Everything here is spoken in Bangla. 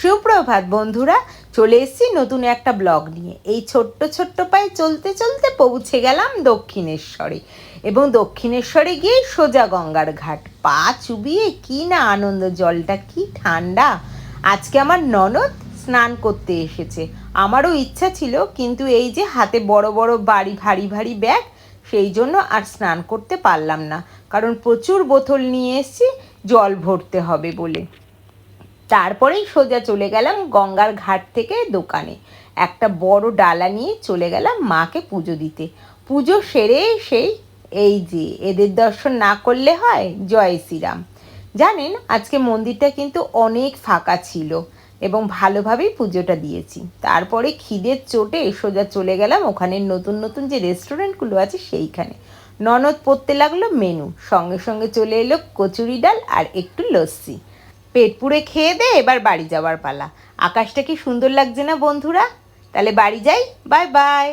সুপ্রভাত বন্ধুরা, চলে এসেছি নতুন একটা ব্লগ নিয়ে। এই ছোট্ট ছোট্ট পায়ে চলতে চলতে পৌঁছে গেলাম দক্ষিণেশ্বরে, এবং দক্ষিণেশ্বরে গিয়ে সোজা গঙ্গার ঘাট। পা চুবিয়ে কি না আনন্দ, জলটা কি ঠান্ডা। আজকে আমার ননদ স্নান করতে এসেছে। আমারও ইচ্ছা ছিল, কিন্তু এই যে হাতে বড় বড় ভারী ভারী ব্যাগ, সেই জন্য আর স্নান করতে পারলাম না, কারণ প্রচুর বোতল নিয়ে এসেছি জল ভরতে হবে বলে। তারপরেই সোজা চলে গেলাম গঙ্গার ঘাট থেকে দোকানে। একটা বড় ডালা নিয়ে চলে গেলাম মাকে পুজো দিতে। পুজো সেরে এই যে এদের দর্শন না করলে হয়। জয় শ্রীরাম। জানেন, আজকে মন্দিরটা কিন্তু অনেক ফাঁকা ছিল এবং ভালোভাবেই পুজোটা দিয়েছি। তারপরে খিদের চোটে সোজা চলে গেলাম ওখানে নতুন নতুন যে রেস্টুরেন্টগুলো আছে সেইখানে। ননদ পড়তে লাগলো মেনু, সঙ্গে সঙ্গে চলে এলো কচুরি ডাল আর একটু লস্যি। পেট পুড়ে খেয়ে দে, এবার বাড়ি যাওয়ার পালা। আকাশটা কি সুন্দর লাগছে না বন্ধুরা? তাহলে বাড়ি যাই। Bye bye.